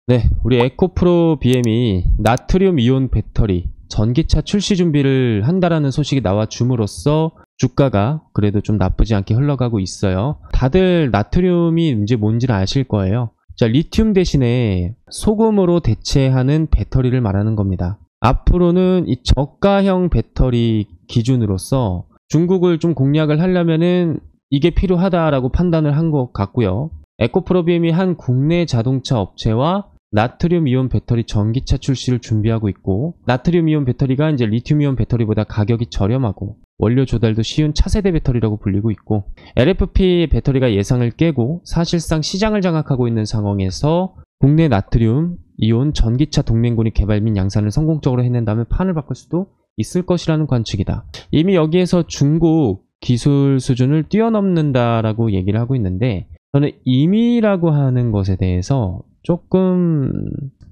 네, 우리 에코프로 BM이 나트륨 이온 배터리 전기차 출시 준비를 한다라는 소식이 나와 줌으로써 주가가 그래도 좀 나쁘지 않게 흘러가고 있어요. 다들 나트륨이 이제 뭔지는 아실 거예요. 자, 리튬 대신에 소금으로 대체하는 배터리를 말하는 겁니다. 앞으로는 이 저가형 배터리 기준으로서 중국을 좀 공략을 하려면은 이게 필요하다라고 판단을 한 것 같고요. 에코프로 BM이 한 국내 자동차 업체와 나트륨 이온 배터리 전기차 출시를 준비하고 있고, 나트륨 이온 배터리가 이제 리튬 이온 배터리보다 가격이 저렴하고 원료 조달도 쉬운 차세대 배터리라고 불리고 있고, LFP 배터리가 예상을 깨고 사실상 시장을 장악하고 있는 상황에서 국내 나트륨 이온 전기차 동맹군이 개발 및 양산을 성공적으로 해낸다면 판을 바꿀 수도 있을 것이라는 관측이다. 이미 여기에서 중국 기술 수준을 뛰어넘는다라고 얘기를 하고 있는데, 저는 이미라고 하는 것에 대해서 조금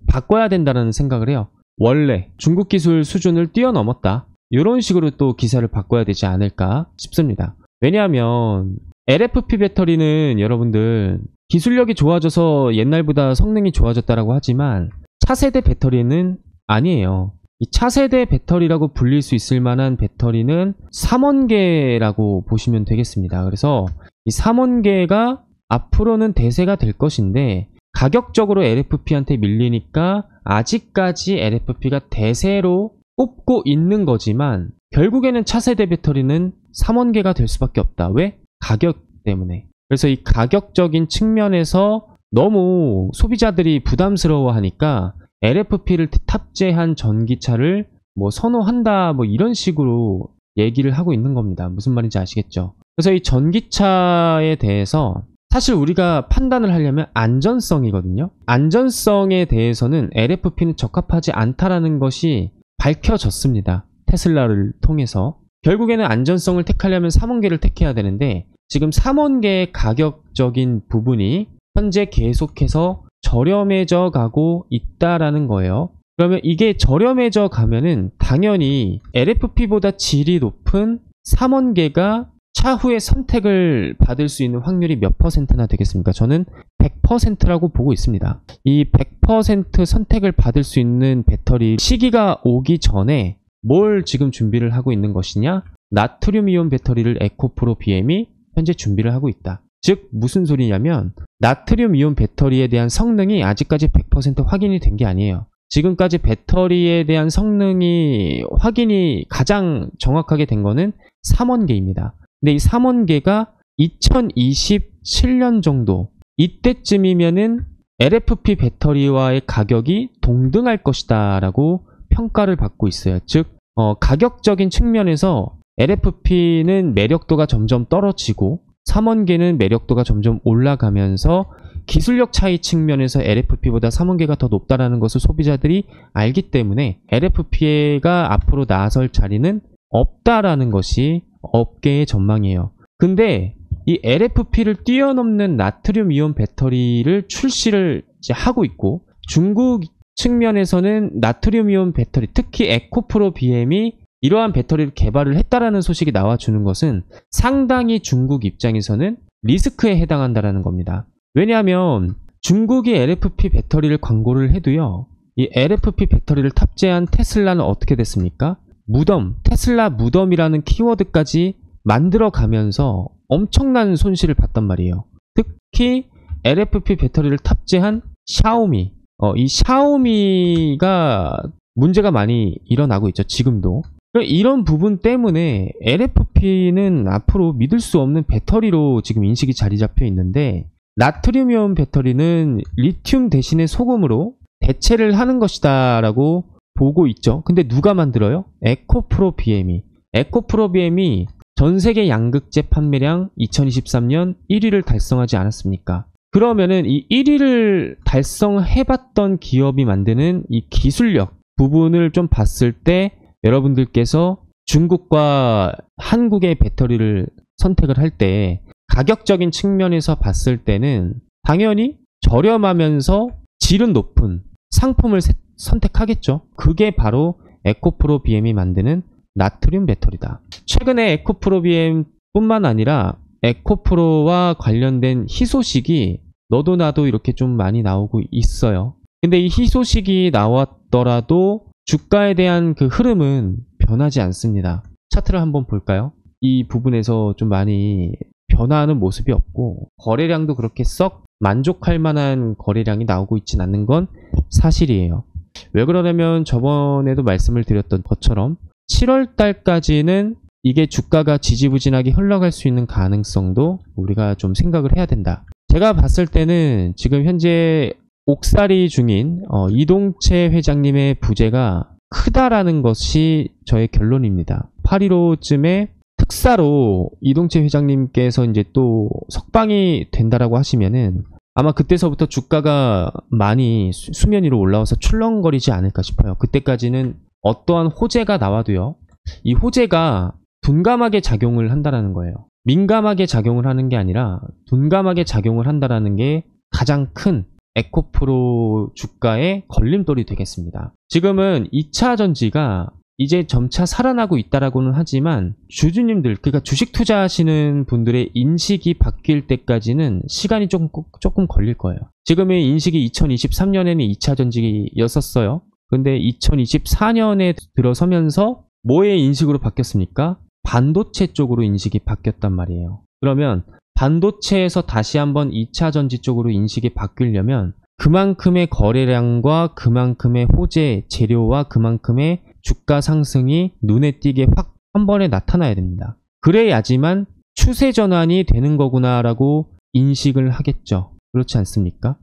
바꿔야 된다는 생각을 해요. 원래 중국 기술 수준을 뛰어넘었다, 이런 식으로 또 기사를 바꿔야 되지 않을까 싶습니다. 왜냐하면 LFP 배터리는 여러분들 기술력이 좋아져서 옛날보다 성능이 좋아졌다라고 하지만 차세대 배터리는 아니에요. 이 차세대 배터리라고 불릴 수 있을 만한 배터리는 3원계라고 보시면 되겠습니다. 그래서 이 3원계가 앞으로는 대세가 될 것인데, 가격적으로 LFP한테 밀리니까 아직까지 LFP가 대세로 꼽고 있는 거지만 결국에는 차세대 배터리는 3원계가 될 수밖에 없다. 왜? 가격 때문에. 그래서 이 가격적인 측면에서 너무 소비자들이 부담스러워하니까 LFP를 탑재한 전기차를 뭐 선호한다, 뭐 이런 식으로 얘기를 하고 있는 겁니다. 무슨 말인지 아시겠죠? 그래서 이 전기차에 대해서 사실 우리가 판단을 하려면 안전성이거든요. 안전성에 대해서는 LFP는 적합하지 않다라는 것이 밝혀졌습니다. 테슬라를 통해서. 결국에는 안전성을 택하려면 3원계를 택해야 되는데, 지금 3원계의 가격적인 부분이 현재 계속해서 저렴해져 가고 있다라는 거예요. 그러면 이게 저렴해져 가면은 당연히 LFP보다 질이 높은 3원계가 차후에 선택을 받을 수 있는 확률이 몇 %나 되겠습니까? 저는 100%라고 보고 있습니다. 이 100% 선택을 받을 수 있는 배터리 시기가 오기 전에 뭘 지금 준비를 하고 있는 것이냐? 나트륨 이온 배터리를 에코프로 BM이 현재 준비를 하고 있다. 즉 무슨 소리냐면 나트륨 이온 배터리에 대한 성능이 아직까지 100% 확인이 된 게 아니에요. 지금까지 배터리에 대한 성능이 확인이 가장 정확하게 된 거는 3원계입니다. 근데 이 3원계가 2027년 정도, 이때쯤이면은 LFP 배터리와의 가격이 동등할 것이다 라고 평가를 받고 있어요. 즉 가격적인 측면에서 LFP는 매력도가 점점 떨어지고 3원계는 매력도가 점점 올라가면서 기술력 차이 측면에서 LFP보다 3원계가 더 높다라는 것을 소비자들이 알기 때문에 LFP가 앞으로 나설 자리는 없다라는 것이 업계의 전망이에요. 근데 이 LFP를 뛰어넘는 나트륨 이온 배터리를 출시를 이제 하고 있고, 중국 측면에서는 나트륨 이온 배터리, 특히 에코프로 BM이 이러한 배터리를 개발을 했다라는 소식이 나와주는 것은 상당히 중국 입장에서는 리스크에 해당한다라는 겁니다. 왜냐하면 중국이 LFP 배터리를 광고를 해도요, 이 LFP 배터리를 탑재한 테슬라는 어떻게 됐습니까? 무덤, 테슬라 무덤이라는 키워드까지 만들어 가면서 엄청난 손실을 봤단 말이에요. 특히 LFP 배터리를 탑재한 샤오미, 이 샤오미가 문제가 많이 일어나고 있죠, 지금도. 이런 부분 때문에 LFP는 앞으로 믿을 수 없는 배터리로 지금 인식이 자리 잡혀 있는데, 나트륨 이온 배터리는 리튬 대신에 소금으로 대체를 하는 것이다 라고 보고 있죠. 근데 누가 만들어요? 에코프로 BM이. 에코프로 BM이 전세계 양극재 판매량 2023년 1위를 달성하지 않았습니까? 그러면은 이 1위를 달성해봤던 기업이 만드는 이 기술력 부분을 좀 봤을 때, 여러분들께서 중국과 한국의 배터리를 선택을 할 때 가격적인 측면에서 봤을 때는 당연히 저렴하면서 질은 높은 상품을 선택하겠죠. 그게 바로 에코프로 BM이 만드는 나트륨 배터리다. 최근에 에코프로 BM 뿐만 아니라 에코프로와 관련된 희소식이 너도 나도 이렇게 좀 많이 나오고 있어요. 근데 이 희소식이 나왔더라도 주가에 대한 그 흐름은 변하지 않습니다. 차트를 한번 볼까요? 이 부분에서 좀 많이 변화하는 모습이 없고 거래량도 그렇게 썩 만족할 만한 거래량이 나오고 있진 않는 건 사실이에요. 왜 그러냐면 저번에도 말씀을 드렸던 것처럼 7월 달까지는 이게 주가가 지지부진하게 흘러갈 수 있는 가능성도 우리가 좀 생각을 해야 된다. 제가 봤을 때는 지금 현재 옥살이 중인 이동채 회장님의 부재가 크다라는 것이 저의 결론입니다. 8.15쯤에 특사로 이동채 회장님께서 이제 또 석방이 된다라고 하시면은 아마 그때서부터 주가가 많이 수면 위로 올라와서 출렁거리지 않을까 싶어요. 그때까지는 어떠한 호재가 나와도요. 이 호재가 둔감하게 작용을 한다라는 거예요. 민감하게 작용을 하는 게 아니라 둔감하게 작용을 한다라는 게 가장 큰 에코프로 주가의 걸림돌이 되겠습니다. 지금은 2차 전지가 이제 점차 살아나고 있다라고는 하지만 주주님들, 그러니까 주식 투자하시는 분들의 인식이 바뀔 때까지는 시간이 조금 걸릴 거예요. 지금의 인식이 2023년에는 2차 전지였었어요. 근데 2024년에 들어서면서 뭐의 인식으로 바뀌었습니까? 반도체 쪽으로 인식이 바뀌었단 말이에요. 그러면 반도체에서 다시 한번 2차 전지 쪽으로 인식이 바뀌려면 그만큼의 거래량과 그만큼의 호재, 재료와 그만큼의 주가 상승이 눈에 띄게 확 한 번에 나타나야 됩니다. 그래야지만 추세 전환이 되는 거구나라고 인식을 하겠죠. 그렇지 않습니까?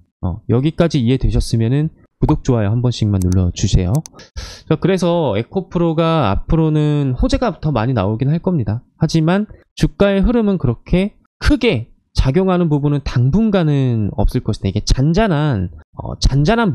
여기까지 이해되셨으면은 구독, 좋아요 한 번씩만 눌러주세요. 그래서 에코프로가 앞으로는 호재가 더 많이 나오긴 할 겁니다. 하지만 주가의 흐름은 그렇게 크게 작용하는 부분은 당분간은 없을 것이다. 이게 잔잔한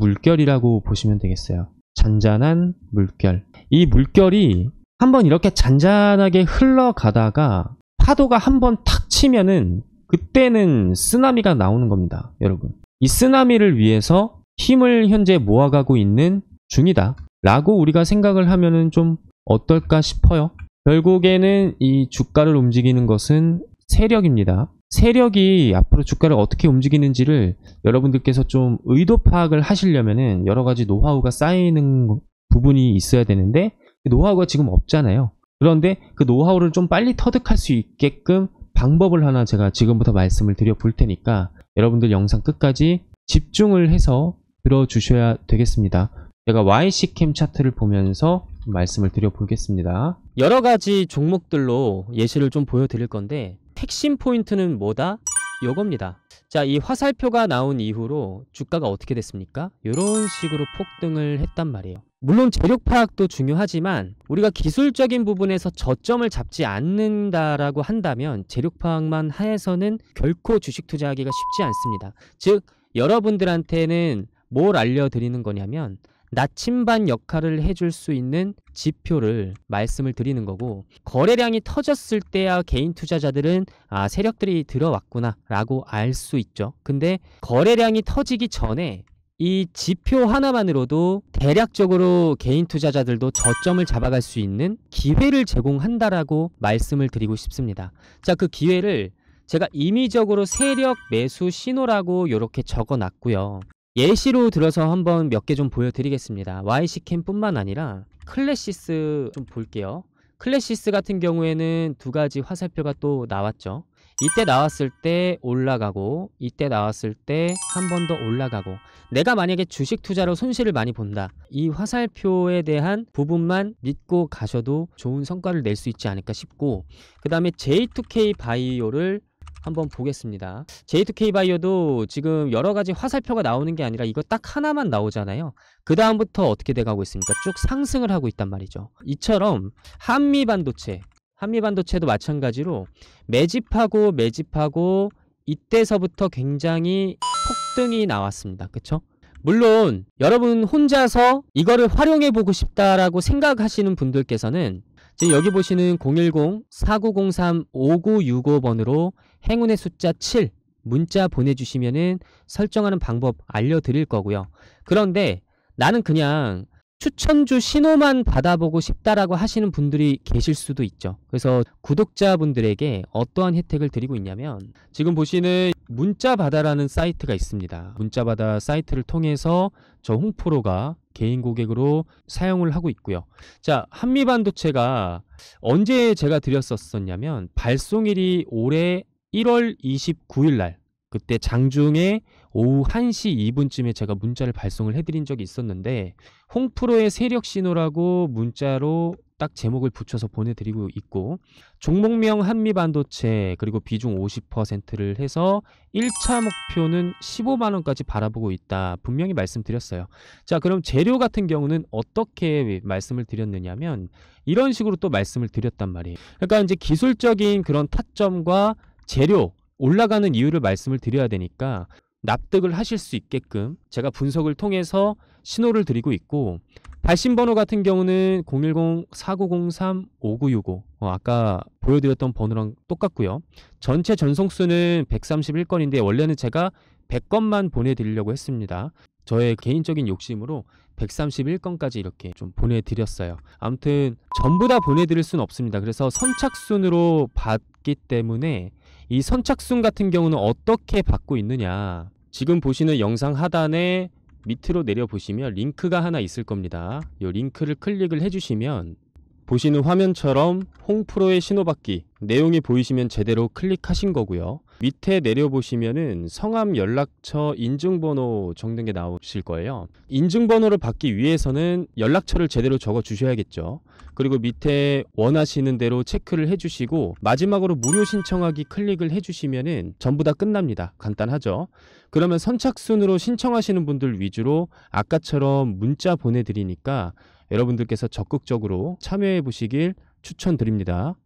물결이라고 보시면 되겠어요. 잔잔한 물결. 이 물결이 한번 이렇게 잔잔하게 흘러가다가 파도가 한번 탁 치면은 그때는 쓰나미가 나오는 겁니다. 여러분. 이 쓰나미를 위해서 힘을 현재 모아가고 있는 중이다 라고 우리가 생각을 하면은 좀 어떨까 싶어요. 결국에는 이 주가를 움직이는 것은 세력입니다. 세력이 앞으로 주가를 어떻게 움직이는지를 여러분들께서 좀 의도 파악을 하시려면은 여러 가지 노하우가 쌓이는 부분이 있어야 되는데 그 노하우가 지금 없잖아요. 그런데 그 노하우를 좀 빨리 터득할 수 있게끔 방법을 하나 제가 지금부터 말씀을 드려 볼 테니까 여러분들 영상 끝까지 집중을 해서 들어주셔야 되겠습니다. 제가 YC캠 차트를 보면서 말씀을 드려 보겠습니다. 여러 가지 종목들로 예시를 좀 보여드릴 건데 핵심 포인트는 뭐다? 요겁니다. 자, 이 화살표가 나온 이후로 주가가 어떻게 됐습니까? 이런 식으로 폭등을 했단 말이에요. 물론 재력 파악도 중요하지만 우리가 기술적인 부분에서 저점을 잡지 않는다라고 한다면 재력 파악만 해서는 결코 주식 투자하기가 쉽지 않습니다. 즉 여러분들한테는 뭘 알려드리는 거냐면 나침반 역할을 해줄 수 있는 지표를 말씀을 드리는 거고, 거래량이 터졌을 때야 개인 투자자들은 세력들이 들어왔구나 라고 알 수 있죠. 근데 거래량이 터지기 전에 이 지표 하나만으로도 대략적으로 개인 투자자들도 저점을 잡아갈 수 있는 기회를 제공한다라고 말씀을 드리고 싶습니다. 자, 그 기회를 제가 임의적으로 세력 매수 신호라고 이렇게 적어 놨고요. 예시로 들어서 한번 몇 개 좀 보여드리겠습니다. YC캠 뿐만 아니라 클래시스 좀 볼게요. 클래시스 같은 경우에는 두 가지 화살표가 또 나왔죠. 이때 나왔을 때 올라가고 이때 나왔을 때 한 번 더 올라가고, 내가 만약에 주식 투자로 손실을 많이 본다, 이 화살표에 대한 부분만 믿고 가셔도 좋은 성과를 낼 수 있지 않을까 싶고, 그 다음에 J2K 바이오를 한번 보겠습니다. J2K 바이오도 지금 여러 가지 화살표가 나오는 게 아니라 이거 딱 하나만 나오잖아요. 그 다음부터 어떻게 돼가고 있습니까? 쭉 상승을 하고 있단 말이죠. 이처럼 한미반도체도 마찬가지로 매집하고 이때서부터 굉장히 폭등이 나왔습니다. 그쵸? 물론 여러분 혼자서 이거를 활용해 보고 싶다라고 생각하시는 분들께서는 지금 여기 보시는 010-4903-5965번으로 행운의 숫자 7 문자 보내주시면은 설정하는 방법 알려드릴 거고요. 그런데 나는 그냥 추천주 신호만 받아보고 싶다라고 하시는 분들이 계실 수도 있죠. 그래서 구독자분들에게 어떠한 혜택을 드리고 있냐면, 지금 보시는 문자바다라는 사이트가 있습니다. 문자바다 사이트를 통해서 저 홍프로가 개인 고객으로 사용을 하고 있고요. 자, 한미반도체가 언제 제가 드렸었냐면 발송일이 올해 1월 29일 날, 그때 장중에 오후 1시 2분쯤에 제가 문자를 발송을 해드린 적이 있었는데, 홍프로의 세력 신호라고 문자로 딱 제목을 붙여서 보내드리고 있고, 종목명 한미반도체, 그리고 비중 50%를 해서 1차 목표는 15만원까지 바라보고 있다, 분명히 말씀드렸어요. 자, 그럼 재료 같은 경우는 어떻게 말씀을 드렸느냐면 이런 식으로 또 말씀을 드렸단 말이에요. 그러니까 이제 기술적인 그런 타점과 재료 올라가는 이유를 말씀을 드려야 되니까 납득을 하실 수 있게끔 제가 분석을 통해서 신호를 드리고 있고, 발신번호 같은 경우는 010-4903-5965, 아까 보여드렸던 번호랑 똑같고요. 전체 전송수는 131건인데 원래는 제가 100건만 보내드리려고 했습니다. 저의 개인적인 욕심으로 131건까지 이렇게 좀 보내드렸어요. 아무튼 전부 다 보내드릴 수는 없습니다. 그래서 선착순으로 받기 때문에 이 선착순 같은 경우는 어떻게 받고 있느냐, 지금 보시는 영상 하단에 밑으로 내려보시면 링크가 하나 있을 겁니다. 이 링크를 클릭을 해주시면 보시는 화면처럼 홍프로의 신호받기 내용이 보이시면 제대로 클릭하신 거고요. 밑에 내려보시면은 성함, 연락처, 인증번호 적는 게 나오실 거예요. 인증번호를 받기 위해서는 연락처를 제대로 적어 주셔야겠죠. 그리고 밑에 원하시는 대로 체크를 해주시고 마지막으로 무료 신청하기 클릭을 해주시면은 전부 다 끝납니다. 간단하죠. 그러면 선착순으로 신청하시는 분들 위주로 아까처럼 문자 보내드리니까 여러분들께서 적극적으로 참여해 보시길 추천드립니다.